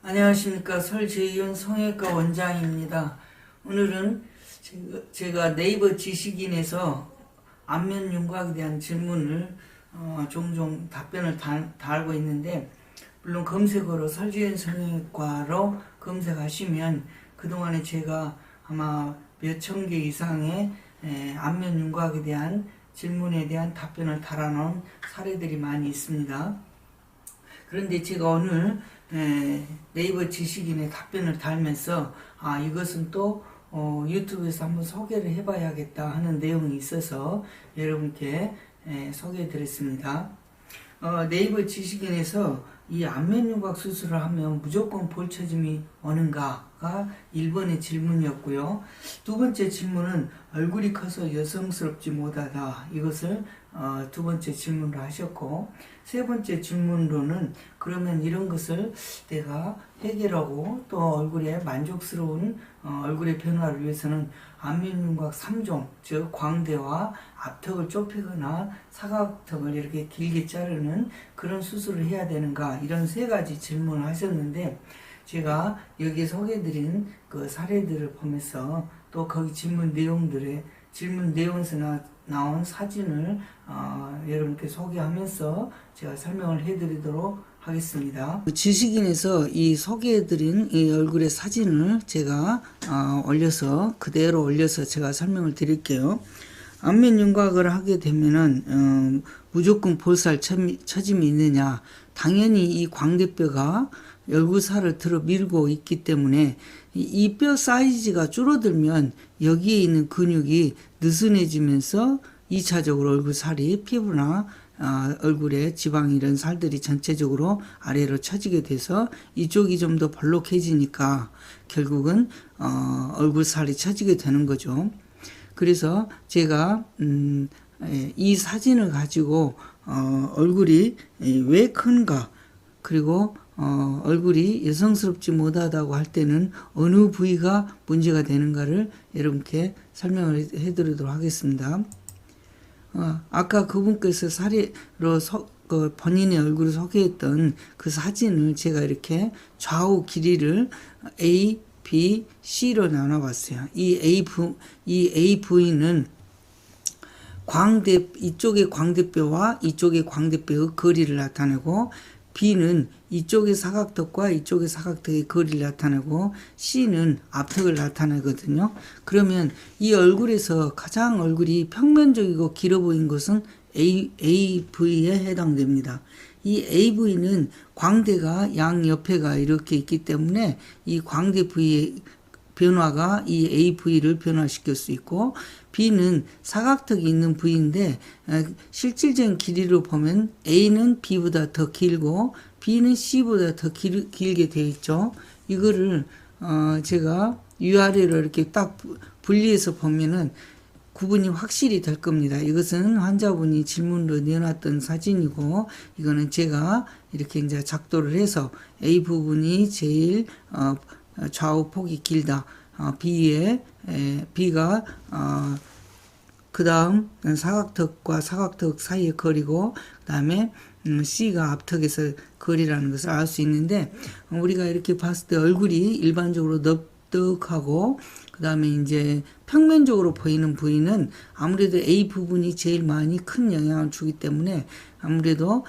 안녕하십니까. 설재윤 성형외과 원장입니다. 오늘은 제가 네이버 지식인에서 안면 윤곽에 대한 질문을 종종 답변을 달고 있는데, 물론 검색어로 설재윤 성형외과로 검색하시면 그동안에 제가 아마 몇천 개 이상의 안면 윤곽에 대한 질문에 대한 답변을 달아놓은 사례들이 많이 있습니다. 그런데 제가 오늘 네이버 지식인의 답변을 달면서 이것은 또 유튜브에서 한번 소개를 해봐야겠다 하는 내용이 있어서 여러분께 소개해 드렸습니다. 네이버 지식인에서 이 안면윤곽 수술을 하면 무조건 볼처짐이 오는가가 1번의 질문이었고요. 두 번째 질문은 얼굴이 커서 여성스럽지 못하다, 이것을 두 번째 질문으로 하셨고, 세 번째 질문으로는 그러면 이런 것을 내가 해결하고 또 얼굴에 만족스러운 얼굴의 변화를 위해서는 안면윤곽 3종, 즉 광대와 앞턱을 좁히거나 사각턱을 이렇게 길게 자르는 그런 수술을 해야 되는가, 이런 세 가지 질문을 하셨는데, 제가 여기에 소개해드린 그 사례들을 보면서 또 거기 질문 내용에서 나온 사진을 여러분께 소개하면서 제가 설명을 해드리도록 하겠습니다. 지식인에서 이 소개해드린 이 얼굴의 사진을 제가 그대로 올려서 제가 설명을 드릴게요. 안면 윤곽을 하게 되면은 무조건 볼살 처짐이 있느냐? 당연히 이 광대뼈가 얼굴살을 들어 밀고 있기 때문에 이 뼈 사이즈가 줄어들면 여기에 있는 근육이 느슨해지면서 2차적으로 얼굴살이 피부나 얼굴에 지방 이런 살들이 전체적으로 아래로 처지게 돼서 이쪽이 좀 더 볼록해지니까 결국은 얼굴살이 처지게 되는 거죠. 그래서 제가 이 사진을 가지고 얼굴이 왜 큰가, 그리고 얼굴이 여성스럽지 못하다고 할 때는 어느 부위가 문제가 되는가를 여러분께 설명을 해드리도록 하겠습니다. 아까 그분께서 사례로 본인의 얼굴을 소개했던 그 사진을 제가 이렇게 좌우 길이를 A, B, C로 나눠봤어요. 이 A 부위는 이쪽의 광대뼈와 이쪽의 광대뼈의 거리를 나타내고, B는 이쪽의 사각턱과 이쪽의 사각턱의 거리를 나타내고, C는 앞턱을 나타내거든요. 그러면 이 얼굴에서 가장 얼굴이 평면적이고 길어 보인 것은 AV에 해당됩니다. 이 AV는 광대가 양옆에가 이렇게 있기 때문에 이 광대 부위의 변화가 이 AV를 변화시킬 수 있고, B는 사각턱이 있는 부위인데 실질적인 길이로 보면 A는 B보다 더 길고 B는 C보다 더 길게 되어 있죠. 이거를 제가 위아래로 이렇게 딱 분리해서 보면은 구분이 확실히 될 겁니다. 이것은 환자분이 질문으로 내놨던 사진이고, 이거는 제가 이렇게 이제 작도를 해서 A 부분이 제일 좌우 폭이 길다. B가 그 다음 사각턱과 사각턱 사이의 거리고, 그 다음에 C가 앞턱에서 거리라는 것을 알 수 있는데, 우리가 이렇게 봤을 때 얼굴이 일반적으로 넓적하고, 그 다음에 이제 평면적으로 보이는 부위는 아무래도 A 부분이 제일 많이 큰 영향을 주기 때문에 아무래도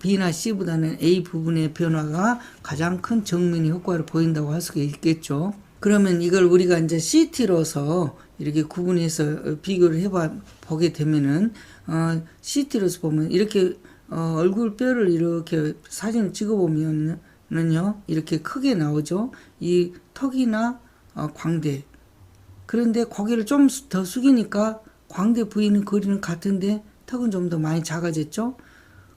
B나 C보다는 A 부분의 변화가 가장 큰 정면 효과를 보인다고 할 수가 있겠죠. 그러면 이걸 우리가 이제 CT로서 이렇게 구분해서 비교를 보게 되면은, CT로서 보면 이렇게 얼굴 뼈를 이렇게 사진을 찍어보면은요, 이렇게 크게 나오죠. 이 턱이나 광대. 그런데 고개를 좀 더 숙이니까 광대 부위는 거리는 같은데 턱은 좀 더 많이 작아졌죠.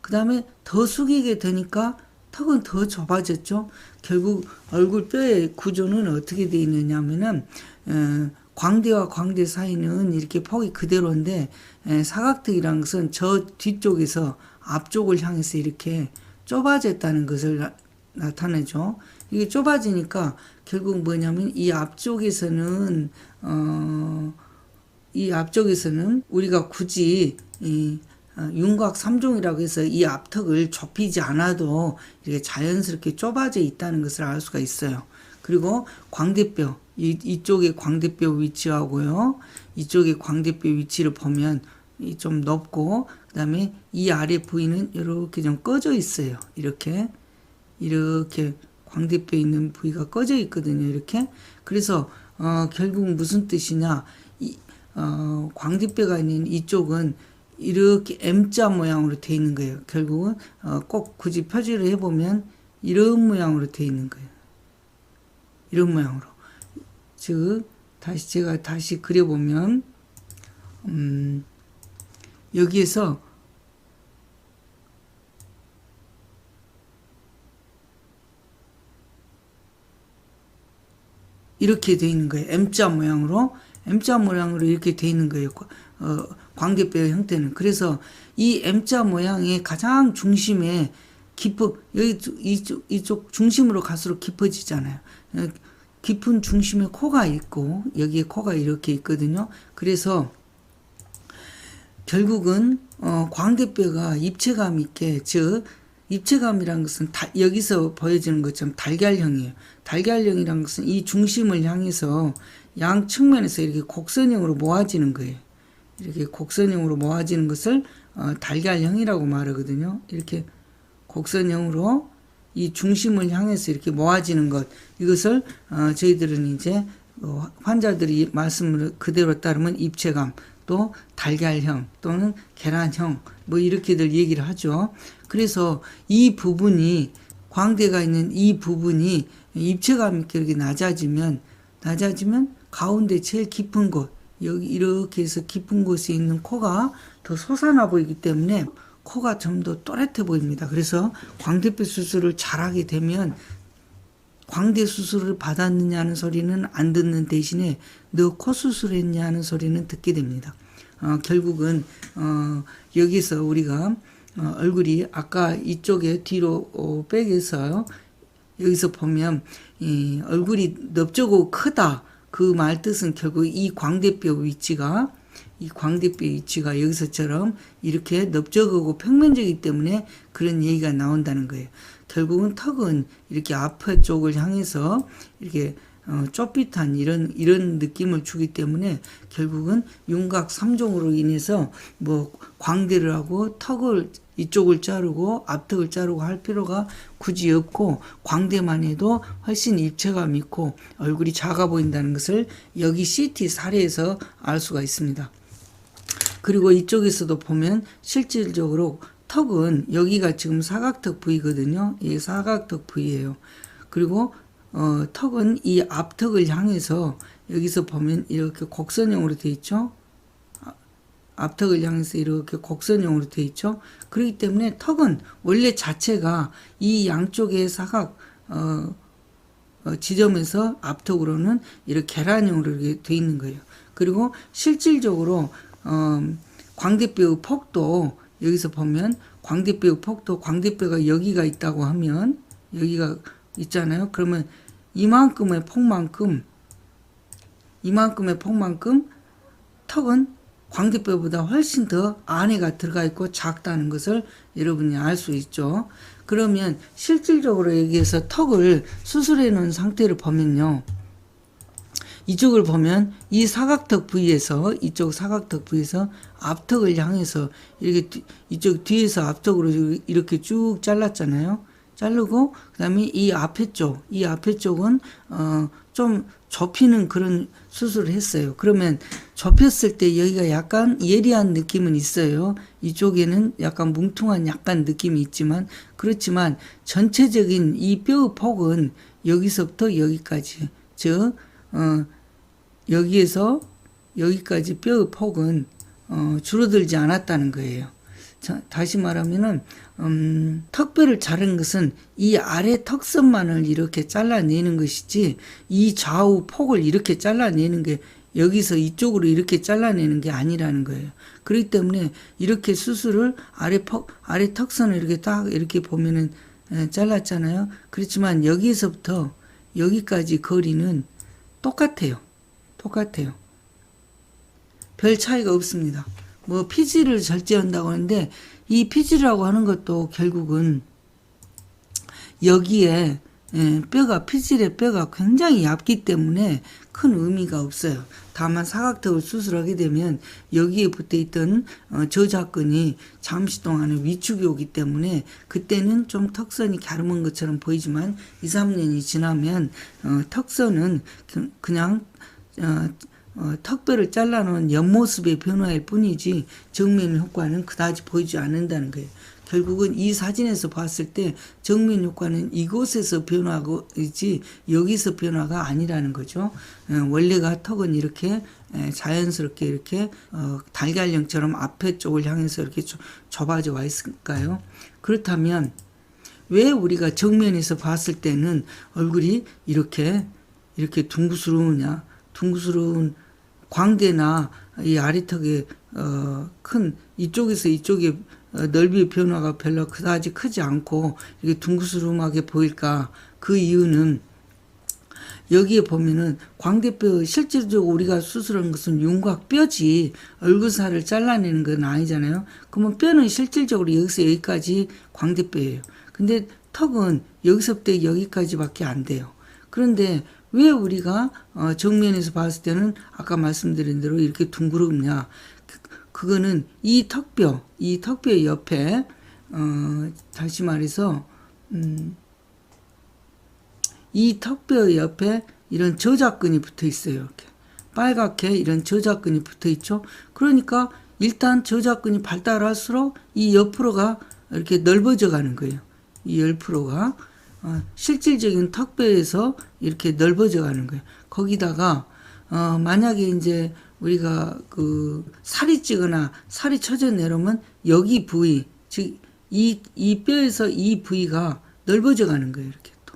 그 다음에 더 숙이게 되니까 턱은 더 좁아졌죠. 결국 얼굴 뼈의 구조는 어떻게 되어 있느냐 하면은, 광대와 광대 사이는 이렇게 폭이 그대로인데, 사각턱이라는 것은 저 뒤쪽에서 앞쪽을 향해서 이렇게 좁아졌다는 것을 나타내죠. 이게 좁아지니까 결국 뭐냐면 이 앞쪽에서는 우리가 굳이 윤곽 3종이라고 해서 이 앞턱을 좁히지 않아도 이렇게 자연스럽게 좁아져 있다는 것을 알 수가 있어요. 그리고 광대뼈, 이쪽에 광대뼈 위치하고요. 이쪽에 광대뼈 위치를 보면 좀 높고, 그 다음에 이 아래 부위는 이렇게 좀 꺼져 있어요. 이렇게 광대뼈 있는 부위가 꺼져 있거든요. 이렇게. 그래서 결국 무슨 뜻이냐? 광대뼈가 있는 이쪽은 이렇게 M자 모양으로 되어 있는 거예요. 결국은 꼭 굳이 표시를 해보면 이런 모양으로 되어 있는 거예요. 이런 모양으로. 즉 제가 다시 그려보면 여기에서 이렇게 되어 있는 거예요. M자 모양으로 이렇게 되어 있는 거예요. 광대뼈 형태는. 그래서 이 M자 모양의 가장 중심에 여기 이쪽 중심으로 갈수록 깊어지잖아요. 깊은 중심에 코가 있고 여기에 코가 이렇게 있거든요. 그래서 결국은 광대뼈가 입체감 있게, 즉 입체감이란 것은 여기서 보여지는 것처럼 달걀형이에요. 달걀형이란 것은 이 중심을 향해서 양 측면에서 이렇게 곡선형으로 모아지는 거예요. 이렇게 곡선형으로 모아지는 것을 달걀형이라고 말하거든요. 이렇게 곡선형으로 이 중심을 향해서 이렇게 모아지는 것, 이것을 저희들은 이제 환자들이 말씀을 그대로 따르면 입체감, 또 달걀형 또는 계란형 뭐 이렇게들 얘기를 하죠. 그래서 이 부분이, 광대가 있는 이 부분이 입체감 있게 이렇게 낮아지면 가운데 제일 깊은 곳, 여기 이렇게 해서 깊은 곳에 있는 코가 더 솟아나 보이기 때문에 코가 좀 더 또렷해 보입니다. 그래서 광대뼈 수술을 잘하게 되면 광대 수술을 받았느냐는 소리는 안 듣는 대신에 너 코 수술했냐는 소리는 듣게 됩니다. 결국은 여기서 우리가 얼굴이 아까 이쪽에 뒤로 빼서 여기서 보면 얼굴이 넓적고 크다, 그 말 뜻은 결국 이 광대뼈 위치가 여기서처럼 이렇게 넓적하고 평면적이기 때문에 그런 얘기가 나온다는 거예요. 결국은 턱은 이렇게 앞에 쪽을 향해서 이렇게 좁빗한 이런 느낌을 주기 때문에 결국은 윤곽 3종으로 인해서 뭐 광대를 하고 턱을 이쪽을 자르고 앞턱을 자르고 할 필요가 굳이 없고, 광대만 해도 훨씬 입체감 있고 얼굴이 작아 보인다는 것을 여기 CT 사례에서 알 수가 있습니다. 그리고 이쪽에서도 보면 실질적으로 턱은 여기가 지금 사각턱 부위거든요. 이게 사각턱 부위예요. 그리고 턱은 이 앞턱을 향해서 여기서 보면 이렇게 곡선형으로 되어 있죠. 앞턱을 향해서 이렇게 곡선형으로 되어 있죠. 그렇기 때문에 턱은 원래 자체가 이 양쪽의 사각 지점에서 앞턱으로는 이렇게 계란형으로 이렇게 되어 있는 거예요. 그리고 실질적으로 광대뼈의 폭도 여기서 보면 광대뼈의 폭도, 광대뼈가 여기가 있다고 하면 여기가 있잖아요. 그러면 이만큼의 폭만큼 턱은 광대뼈보다 훨씬 더 안에가 들어가 있고 작다는 것을 여러분이 알 수 있죠. 그러면 실질적으로 여기에서 턱을 수술해 놓은 상태를 보면요. 이쪽을 보면 이 사각턱 부위에서, 이쪽 사각턱 부위에서 앞턱을 향해서 이렇게 이쪽 뒤에서 앞턱으로 이렇게 쭉 잘랐잖아요. 자르고 그다음에 이 앞에 쪽은 좀 좁히는 그런 수술을 했어요. 그러면 좁혔을 때 여기가 약간 예리한 느낌은 있어요. 이쪽에는 약간 뭉퉁한 약간 느낌이 있지만, 그렇지만 전체적인 이 뼈의 폭은 여기서부터 여기까지, 즉 여기에서 여기까지 뼈의 폭은 줄어들지 않았다는 거예요. 자, 다시 말하면은 턱뼈를 자르는 것은 이 아래 턱선만을 이렇게 잘라내는 것이지, 이 좌우 폭을 이렇게 잘라내는 게, 여기서 이쪽으로 이렇게 잘라내는 게 아니라는 거예요. 그렇기 때문에 이렇게 수술을 아래 턱선을 이렇게 딱 이렇게 보면은 잘랐잖아요. 그렇지만 여기서부터 여기까지 거리는 똑같아요. 별 차이가 없습니다. 뭐 피지를 절제한다고 하는데 이 피지라고 하는 것도 결국은 여기에 피질의 뼈가 굉장히 얇기 때문에 큰 의미가 없어요. 다만 사각턱을 수술하게 되면 여기에 붙어있던 저작근이 잠시 동안은 위축이 오기 때문에 그때는 좀 턱선이 갸름한 것처럼 보이지만 2, 3년이 지나면 턱선은 그냥 턱뼈를 잘라놓은 옆모습의 변화일 뿐이지 정면 효과는 그다지 보이지 않는다는 거예요. 결국은 이 사진에서 봤을 때 정면 효과는 이곳에서 변화이지 여기서 변화가 아니라는 거죠. 원래가 턱은 이렇게 자연스럽게 이렇게 달걀형처럼 앞에 쪽을 향해서 이렇게 좁아져 와 있을까요? 그렇다면 왜 우리가 정면에서 봤을 때는 얼굴이 이렇게 둥그스러우냐? 둥그스러운 광대나 이 아래턱에 큰 이쪽에서 이쪽에 넓이의 변화가 별로 그다지 크지 않고 이렇게 둥그스름하게 보일까? 그 이유는 여기에 보면은 광대뼈 실질적으로 우리가 수술한 것은 윤곽뼈지 얼굴살을 잘라내는 건 아니잖아요. 그러면 뼈는 실질적으로 여기서 여기까지 광대뼈예요. 근데 턱은 여기서부터 여기까지밖에 안 돼요. 그런데 왜 우리가 정면에서 봤을 때는 아까 말씀드린 대로 이렇게 둥그럽냐? 그거는 이 턱뼈 옆에 다시 말해서 이 턱뼈 옆에 이런 저작근이 붙어 있어요. 이렇게 빨갛게 이런 저작근이 붙어 있죠. 그러니까 일단 저작근이 발달할수록 이 옆으로가 이렇게 넓어져 가는 거예요. 이 옆으로가 실질적인 턱뼈에서 이렇게 넓어져 가는 거예요. 거기다가 만약에 이제 우리가 그 살이 찌거나 살이 처져 내려오면 여기 부위, 즉 이 뼈에서 이 부위가 넓어져 가는 거예요. 이렇게 또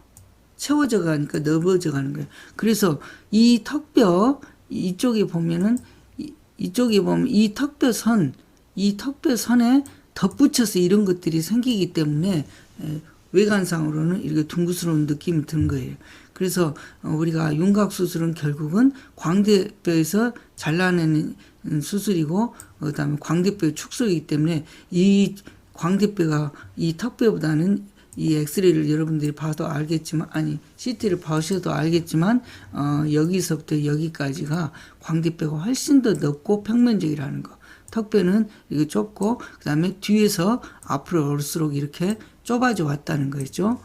채워져 가니까 넓어져 가는 거예요. 그래서 이 턱뼈 이쪽에 보면은 이쪽에 보면 이 턱뼈선에 덧붙여서 이런 것들이 생기기 때문에 외관상으로는 이렇게 둥그스러운 느낌이 드는 거예요. 그래서 우리가 윤곽 수술은 결국은 광대뼈에서 잘라내는 수술이고 그다음에 광대뼈 축소이기 때문에 이 광대뼈가 이 턱뼈보다는 이 엑스레이를 여러분들이 봐도 알겠지만 CT를 봐셔도 알겠지만 여기서부터 여기까지가 광대뼈가 훨씬 더 넓고 평면적이라는 거. 턱뼈는 이게 좁고 그다음에 뒤에서 앞으로 올수록 이렇게 좁아져 왔다는 거죠.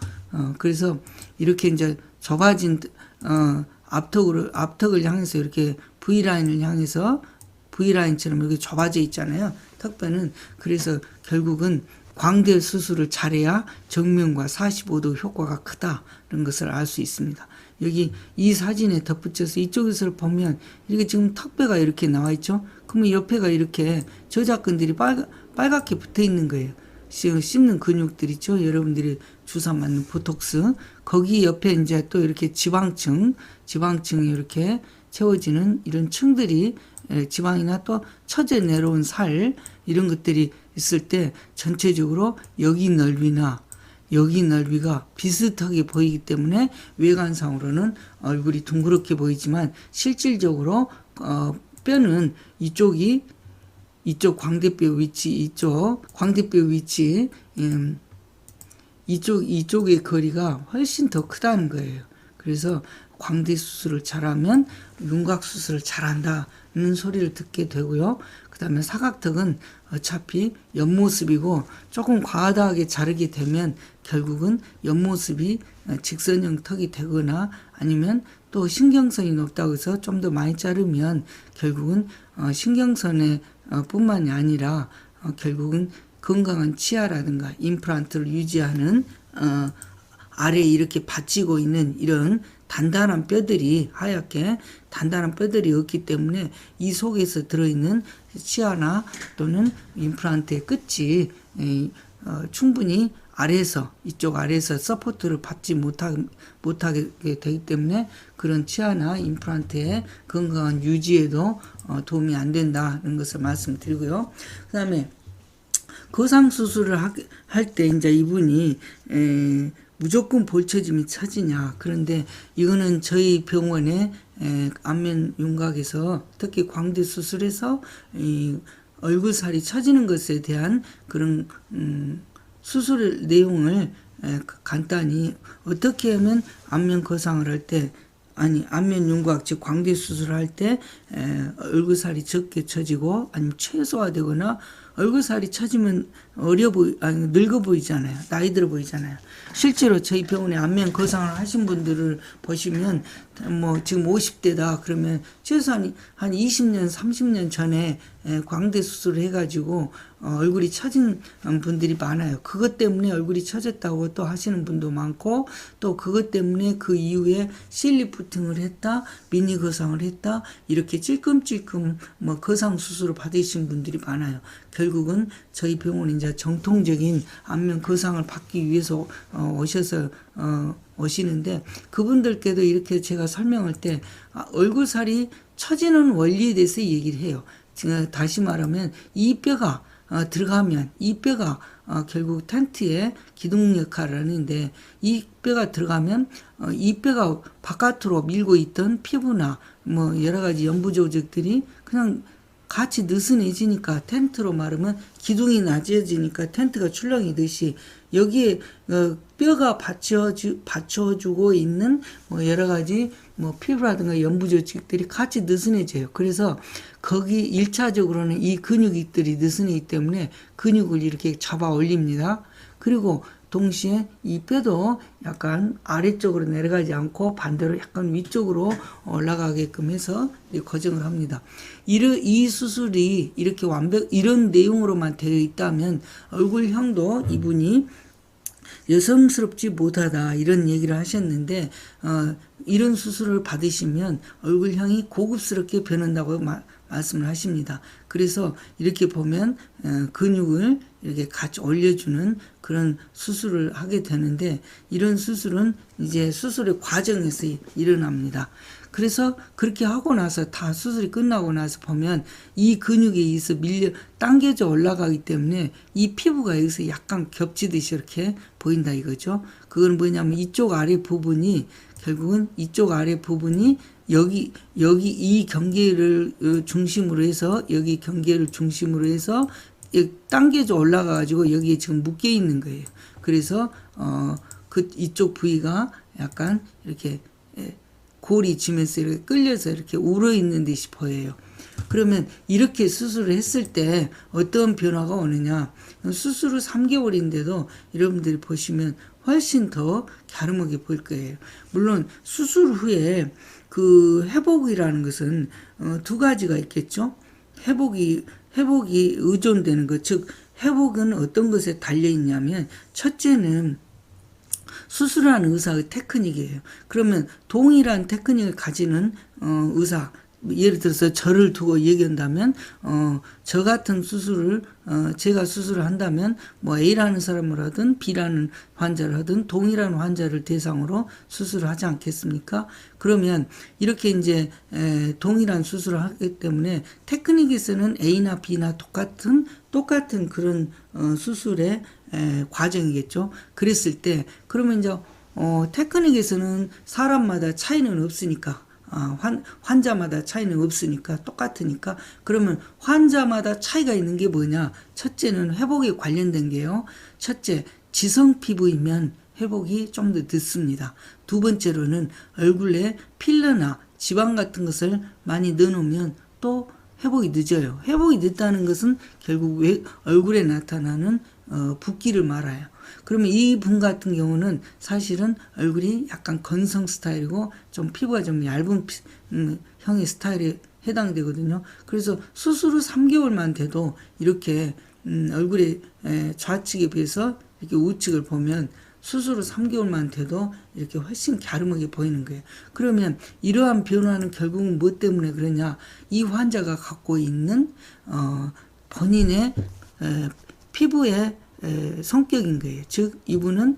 그래서 이렇게 이제 좁아진 앞턱을 향해서 이렇게 V라인을 향해서 V라인처럼 이렇게 좁아져 있잖아요. 턱뼈는. 그래서 결국은 광대 수술을 잘해야 정면과 45도 효과가 크다는 것을 알 수 있습니다. 여기 이 사진에 덧붙여서 이쪽에서 보면 이렇게 지금 턱뼈가 이렇게 나와 있죠. 그러면 옆에가 이렇게 저작근들이 빨갛게 붙어 있는 거예요. 씹는 근육들 있죠. 여러분들이 주사 맞는 보톡스. 거기 옆에 이제 또 이렇게 지방층이 이렇게 채워지는 이런 층들이 지방이나 또 처져 내려온 살 이런 것들이 있을 때 전체적으로 여기 넓이나 여기 넓이가 비슷하게 보이기 때문에 외관상으로는 얼굴이 둥그렇게 보이지만 실질적으로 뼈는 이쪽 광대뼈 위치, 이쪽의 거리가 훨씬 더 크다는 거예요. 그래서 광대 수술을 잘하면 윤곽 수술을 잘한다는 소리를 듣게 되고요. 그 다음에 사각턱은 어차피 옆모습이고 조금 과하게 자르게 되면 결국은 옆모습이 직선형 턱이 되거나 아니면 또 신경선이 높다고 해서 좀 더 많이 자르면 결국은 신경선에 뿐만이 아니라 결국은 건강한 치아라든가 임플란트를 유지하는 아래에 이렇게 받치고 있는 이런 단단한 뼈들이 하얗게 단단한 뼈들이 없기 때문에 이 속에서 들어있는 치아나 또는 임플란트의 끝이 충분히 이쪽 아래에서 서포트를 받지 못하게 되기 때문에 그런 치아나 임플란트의 건강한 유지에도 도움이 안 된다는 것을 말씀드리고요. 그 다음에 거상수술을 할 때 이제 이분이 무조건 볼처짐이 처지냐. 그런데 이거는 저희 병원의 안면 윤곽에서 특히 광대 수술에서 얼굴살이 처지는 것에 대한 그런 수술 내용을 간단히 어떻게 하면 안면 거상을 할 때 안면 윤곽 즉 광대 수술을 할 때 얼굴살이 적게 처지고 아니면 최소화되거나 얼굴살이 처지면 늙어 보이잖아요. 나이 들어 보이잖아요. 실제로 저희 병원에 안면 거상을 하신 분들을 보시면 뭐 지금 50대다 그러면 최소한 한 20년, 30년 전에 광대 수술을 해가지고 얼굴이 처진 분들이 많아요. 그것 때문에 얼굴이 처졌다고 또 하시는 분도 많고 또 그것 때문에 그 이후에 실리프팅을 했다, 미니 거상을 했다 이렇게 찔끔찔끔 뭐 거상 수술을 받으신 분들이 많아요. 결국은 저희 병원이 이제 정통적인 안면 거상을 받기 위해서 오셔서 오시는데 그분들께도 이렇게 제가 설명할 때 얼굴살이 처지는 원리에 대해서 얘기를 해요. 다시 말하면 이 뼈가 들어가면 이 뼈가 결국 텐트의 기둥 역할을 하는데 이 뼈가 들어가면 이 뼈가 바깥으로 밀고 있던 피부나 뭐 여러 가지 연부 조직들이 그냥 같이 느슨해지니까 텐트로 말하면 기둥이 낮아지니까 텐트가 출렁이듯이 여기에 뼈가 받쳐주고 있는 뭐 여러 가지 뭐 피부라든가 연부 조직들이 같이 느슨해져요. 그래서 거기 1차적으로는 이 근육들이 느슨하기 때문에 근육을 이렇게 잡아 올립니다. 그리고 동시에 이 뼈도 약간 아래쪽으로 내려가지 않고 반대로 약간 위쪽으로 올라가게끔 해서 고정을 합니다. 이 수술이 이렇게 이런 내용으로만 되어 있다면 얼굴형도 이분이 여성스럽지 못하다 이런 얘기를 하셨는데 이런 수술을 받으시면 얼굴형이 고급스럽게 변한다고 말씀을 하십니다. 그래서 이렇게 보면 근육을 이렇게 같이 올려주는 그런 수술을 하게 되는데 이런 수술은 이제 수술의 과정에서 일어납니다. 그래서 그렇게 하고 나서 다 수술이 끝나고 나서 보면 이 근육에 의해서 당겨져 올라가기 때문에 이 피부가 여기서 약간 겹치듯이 이렇게 보인다 이거죠. 그건 뭐냐면 이쪽 아래 부분이 결국은 이쪽 아래 부분이 여기 이 경계를 중심으로 해서 여기 경계를 중심으로 해서 당겨져 올라가 가지고 여기에 지금 묶여 있는 거예요. 그래서 이쪽 부위가 약간 이렇게 골이 지면서 이렇게 끌려서 이렇게 울어 있는 듯이 보여요. 그러면 이렇게 수술을 했을 때 어떤 변화가 오느냐? 수술 후 3개월인데도 여러분들이 보시면 훨씬 더 갸름하게 보일 거예요. 물론 수술 후에 그 회복이라는 것은 두 가지가 있겠죠. 회복이 의존되는 것, 즉 회복은 어떤 것에 달려 있냐면 첫째는 수술하는 의사의 테크닉이에요. 그러면 동일한 테크닉을 가지는 의사, 예를 들어서 저를 두고 얘기한다면 저 같은 수술을 제가 수술을 한다면 뭐 A라는 사람을 하든 B라는 환자를 하든 동일한 환자를 대상으로 수술을 하지 않겠습니까? 그러면 이렇게 이제 동일한 수술을 하기 때문에 테크닉에서는 A나 B나 똑같은 그런 수술의 과정이겠죠. 그랬을 때 그러면 이제 테크닉에서는 사람마다 차이는 없으니까 환자마다 차이는 없으니까 똑같으니까 그러면 환자마다 차이가 있는 게 뭐냐? 첫째는 회복에 관련된 게요. 첫째, 지성 피부이면 회복이 좀 더 늦습니다. 두 번째로는 얼굴에 필러나 지방 같은 것을 많이 넣어놓으면 또 회복이 늦어요. 회복이 늦다는 것은 결국 얼굴에 나타나는 붓기를 말아요. 그러면 이 분 같은 경우는 사실은 얼굴이 약간 건성 스타일이고 좀 피부가 좀 얇은 형의 스타일에 해당되거든요. 그래서 수술 후 3개월만 돼도 이렇게 얼굴의 좌측에 비해서 이렇게 우측을 보면 수술 후 3개월만 돼도 이렇게 훨씬 갸름하게 보이는 거예요. 그러면 이러한 변화는 결국은 뭐 때문에 그러냐? 이 환자가 갖고 있는 본인의 피부의 성격인 거예요. 즉 이분은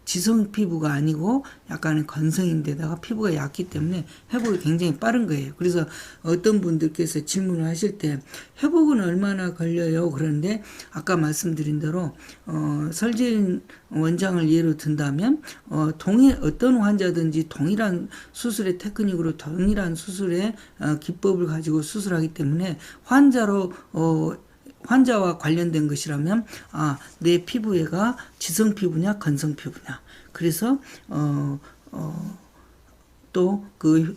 지성 피부가 아니고 약간의 건성인데다가 피부가 얇기 때문에 회복이 굉장히 빠른 거예요. 그래서 어떤 분들께서 질문을 하실 때 회복은 얼마나 걸려요? 그런데 아까 말씀드린 대로 설재인 원장을 예로 든다면 어떤 환자든지 동일한 수술의 테크닉으로 동일한 수술의 기법을 가지고 수술하기 때문에 환자와 관련된 것이라면 내 피부에가 지성 피부냐 건성 피부냐. 그래서 또 그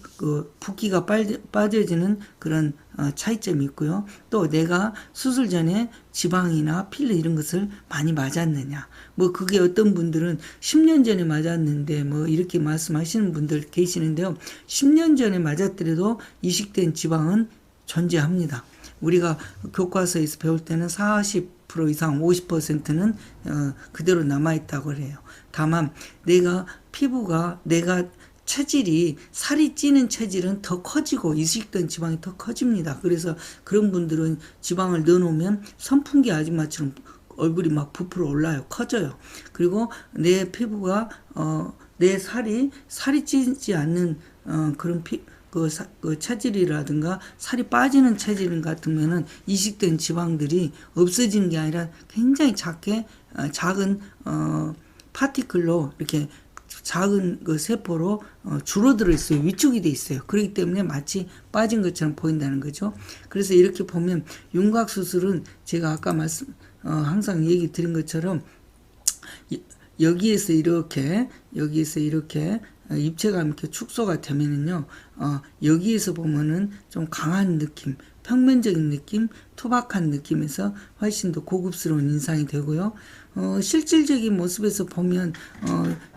붓기가 빠져지는 그런 차이점이 있고요. 또 내가 수술 전에 지방이나 필러 이런 것을 많이 맞았느냐. 뭐 그게 어떤 분들은 10년 전에 맞았는데 뭐 이렇게 말씀하시는 분들 계시는데요. 10년 전에 맞았더라도 이식된 지방은 존재합니다. 우리가 교과서에서 배울 때는 40% 이상 50%는 그대로 남아있다고 해요. 다만 내가 체질이 살이 찌는 체질은 더 커지고 이식된 지방이 더 커집니다. 그래서 그런 분들은 지방을 넣어놓으면 선풍기 아줌마처럼 얼굴이 막 부풀어 올라요. 커져요. 그리고 내 피부가 내 살이 찌지 않는 그런 그 체질이라든가 살이 빠지는 체질 같으면은 이식된 지방들이 없어지는 게 아니라 굉장히 작은 파티클로 이렇게 작은 그 세포로 줄어들어 있어요. 위축이 돼 있어요. 그렇기 때문에 마치 빠진 것처럼 보인다는 거죠. 그래서 이렇게 보면 윤곽 수술은 제가 아까 항상 얘기 드린 것처럼 여기에서 이렇게 입체감 이렇게 축소가 되면은요, 여기에서 보면은 좀 강한 느낌, 평면적인 느낌, 투박한 느낌에서 훨씬 더 고급스러운 인상이 되고요. 실질적인 모습에서 보면,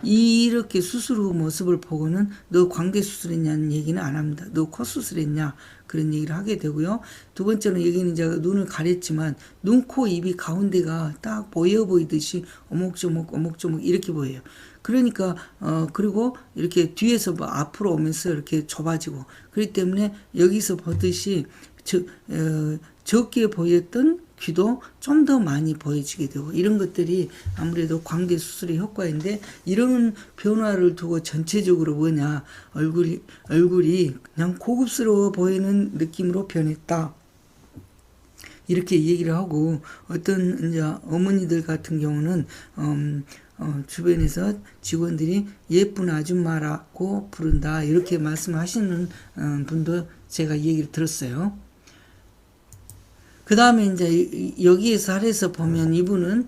이렇게 수술 후 모습을 보고는 너 광대 수술했냐는 얘기는 안 합니다. 너 코 수술했냐? 그런 얘기를 하게 되고요. 두 번째는 여기는 제가 눈을 가렸지만, 눈, 코, 입이 가운데가 딱 보여 보이듯이 오목조목 이렇게 보여요. 그러니까 그리고 이렇게 뒤에서 뭐 앞으로 오면서 이렇게 좁아지고 그렇기 때문에 여기서 보듯이 적게 보였던 귀도 좀 더 많이 보여지게 되고 이런 것들이 아무래도 광대 수술의 효과인데 이런 변화를 두고 전체적으로 뭐냐 얼굴이 그냥 고급스러워 보이는 느낌으로 변했다. 이렇게 얘기를 하고 어떤 이제 어머니들 같은 경우는 주변에서 직원들이 예쁜 아줌마라고 부른다 이렇게 말씀하시는 분도 제가 얘기를 들었어요. 그 다음에 이제 여기에서 아래에서 보면 이분은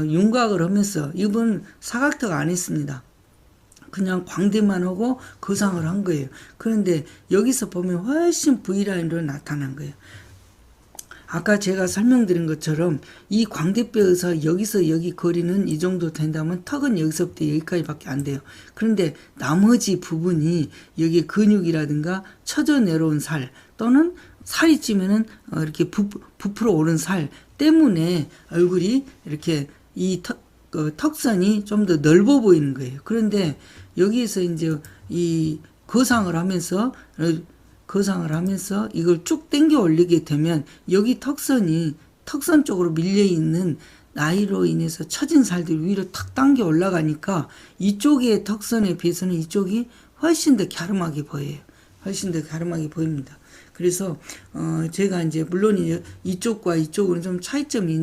윤곽을 하면서 이분은 사각턱 안 했습니다. 그냥 광대만 하고 거상을 한 거예요. 그런데 여기서 보면 훨씬 V라인으로 나타난 거예요. 아까 제가 설명드린 것처럼 이 광대뼈에서 여기서 여기 거리는 이 정도 된다면 턱은 여기서부터 여기까지밖에 안 돼요. 그런데 나머지 부분이 여기 근육이라든가 처져 내려온 살 또는 살이 찌면은 이렇게 부풀어 오른 살 때문에 얼굴이 이렇게 턱선이 좀 더 넓어 보이는 거예요. 그런데 여기에서 이제 이 거상을 하면서 이걸 쭉 당겨 올리게 되면 여기 턱선 쪽으로 밀려 있는 나이로 인해서 처진 살들이 위로 탁 당겨 올라가니까 이쪽의 턱선에 비해서는 이쪽이 훨씬 더 갸름하게 보여요. 훨씬 더 갸름하게 보입니다. 그래서 제가 이제 물론 이쪽과 이쪽은 좀 차이점이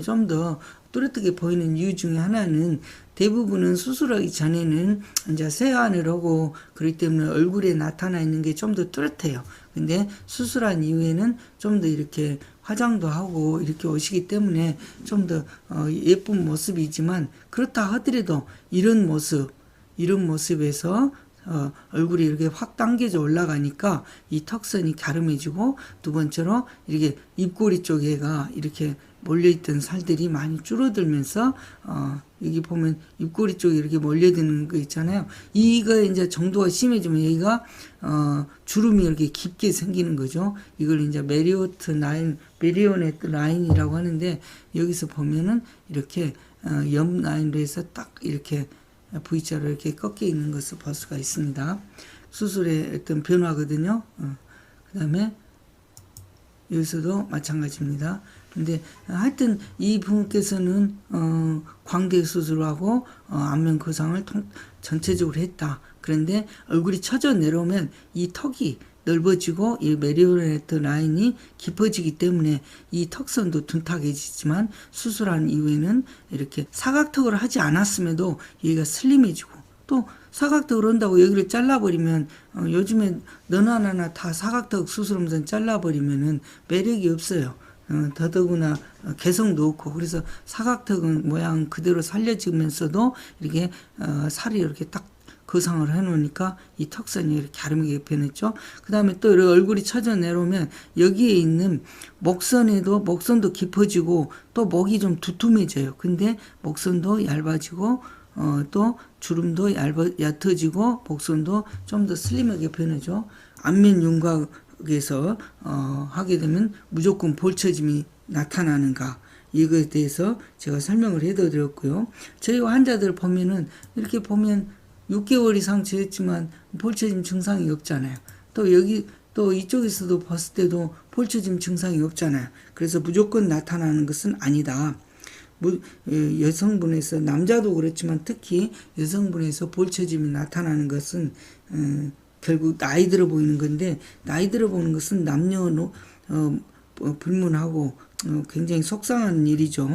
좀 더 뚜렷하게 보이는 이유 중에 하나는 대부분은 수술하기 전에는 이제 세안을 하고 그렇기 때문에 얼굴에 나타나 있는 게 좀 더 뚜렷해요. 근데 수술한 이후에는 좀 더 이렇게 화장도 하고 이렇게 오시기 때문에 좀 더 예쁜 모습이지만 그렇다 하더라도 이런 모습에서 얼굴이 이렇게 확 당겨져 올라가니까 이 턱선이 갸름해지고 두 번째로 이렇게 입꼬리 쪽에가 이렇게 몰려있던 살들이 많이 줄어들면서 여기 보면 입꼬리 쪽에 이렇게 몰려드는 거 있잖아요. 이거 이제 정도가 심해지면 여기가 주름이 이렇게 깊게 생기는 거죠. 이걸 이제 메리오네트 라인이라고 하는데 여기서 보면은 이렇게 옆 라인으로 해서 딱 이렇게 V자로 이렇게 꺾여 있는 것을 볼 수가 있습니다. 수술의 어떤 변화거든요. 그 다음에 여기서도 마찬가지입니다. 근데 하여튼 이 분께서는 광대 수술하고 안면 거상을 전체적으로 했다. 그런데 얼굴이 처져 내려오면 이 턱이 넓어지고 이 메리오네트 라인이 깊어지기 때문에 이 턱선도 둔탁해지지만 수술한 이후에는 이렇게 사각턱을 하지 않았음에도 여기가 슬림해지고, 또 사각턱을 한다고 여기를 잘라버리면 요즘에 너나 나나 다 사각턱 수술하면서 잘라버리면은 매력이 없어요. 더더구나 개성도 없고. 그래서 사각턱은 모양 그대로 살려지면서도 이렇게 살이 이렇게 딱 거상을 해놓으니까 이 턱선이 이렇게 갸름하게 변했죠. 그 다음에 또 이렇게 얼굴이 처져 내려오면 여기에 있는 목선도 깊어지고 또 목이 좀 두툼해져요. 근데 목선도 얇아지고 또 주름도 얕아지고 목선도 좀 더 슬림하게 변하죠. 안면 윤곽에서 하게 되면 무조건 볼처짐이 나타나는가, 이거에 대해서 제가 설명을 해드렸고요. 저희 환자들 보면은 이렇게 보면 6개월 이상 지냈지만 볼처짐 증상이 없잖아요. 또 여기 또 이쪽에서도 봤을 때도 볼처짐 증상이 없잖아요. 그래서 무조건 나타나는 것은 아니다. 여성분에서, 남자도 그렇지만 특히 여성분에서 볼처짐이 나타나는 것은 결국 나이 들어 보이는 건데, 나이 들어 보이는 것은 남녀 불문하고 굉장히 속상한 일이죠.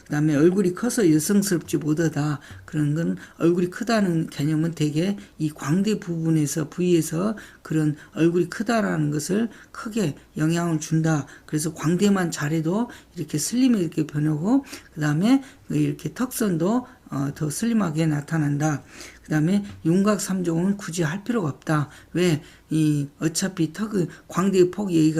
그 다음에 얼굴이 커서 여성스럽지 못하다. 그런 건, 얼굴이 크다는 개념은 대개 이 광대 부위에서 그런 얼굴이 크다라는 것을 크게 영향을 준다. 그래서 광대만 잘해도 이렇게 슬림하게 변하고, 그 다음에 이렇게 턱선도 더 슬림하게 나타난다. 그 다음에 윤곽 3종은 굳이 할 필요가 없다. 왜? 어차피 광대의 폭이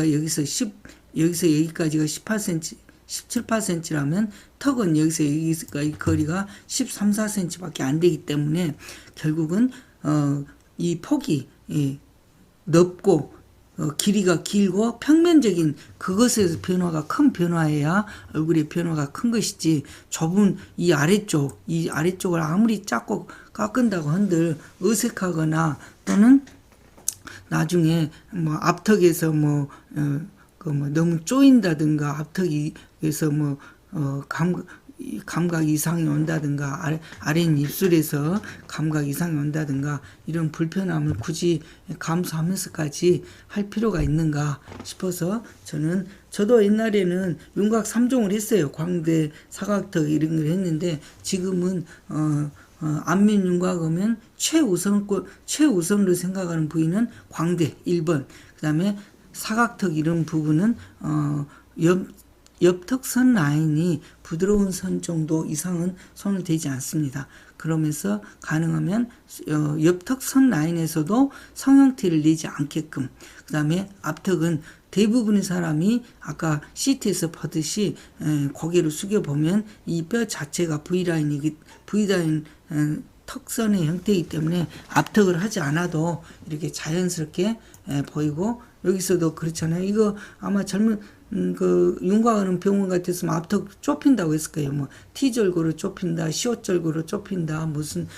여기서 여기까지가 18cm, 17, 8cm라면 턱은 여기서 여기까지 거리가 13, 4cm 밖에 안 되기 때문에 결국은 이 폭이 넓고 길이가 길고 평면적인 그것에서 변화가 큰 변화해야 얼굴의 변화가 큰 것이지, 좁은 이 아래쪽을 아무리 작고 깎은다고 한들 어색하거나 또는 나중에 앞턱에서 너무 쪼인다든가 앞턱에서 감각 이상이 온다든가 아래 입술에서 감각 이상이 온다든가 이런 불편함을 굳이 감수하면서까지 할 필요가 있는가 싶어서 저도 옛날에는 윤곽 3종을 했어요. 광대, 사각턱 이런 걸 했는데 지금은 안면 윤곽하면 최우선으로 생각하는 부위는 광대 1번, 그 다음에 사각턱 이런 부분은 옆턱선 라인이 부드러운 선 정도 이상은 손을 대지 않습니다. 그러면서 가능하면 옆턱선 라인에서도 성형티를 내지 않게끔, 그 다음에 앞턱은 대부분의 사람이 아까 CT에서 보듯이 고개를 숙여보면 이 뼈 자체가 V라인 턱선의 형태이기 때문에 앞턱을 하지 않아도 이렇게 자연스럽게 보이고, 여기서도 그렇잖아요. 이거 아마 젊은 윤곽하는 병원 같았으면 앞턱 좁힌다고 했을 거예요. T절고로 좁힌다, C절고로 좁힌다, 무슨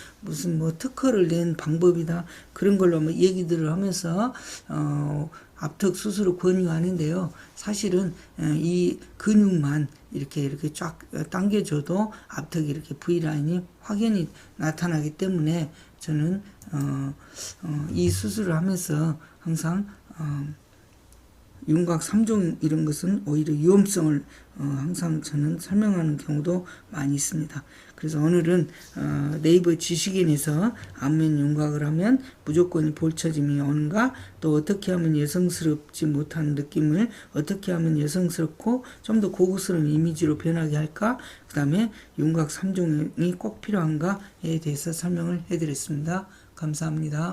특허를 낸 방법이다, 그런 걸로 얘기들을 하면서 앞턱 수술을 권유하는데요. 사실은 이 근육만 이렇게 쫙 당겨줘도 앞턱이 이렇게 V라인이 확연히 나타나기 때문에 저는 이 수술을 하면서 항상 윤곽 3종 이런 것은 오히려 위험성을 항상 저는 설명하는 경우도 많이 있습니다. 그래서 오늘은 네이버 지식인에서 안면 윤곽을 하면 무조건 볼처짐이 오는가, 또 어떻게 하면 여성스럽지 못한 느낌을 어떻게 하면 여성스럽고 좀 더 고급스러운 이미지로 변하게 할까, 그 다음에 윤곽 3종이 꼭 필요한가에 대해서 설명을 해드렸습니다. 감사합니다.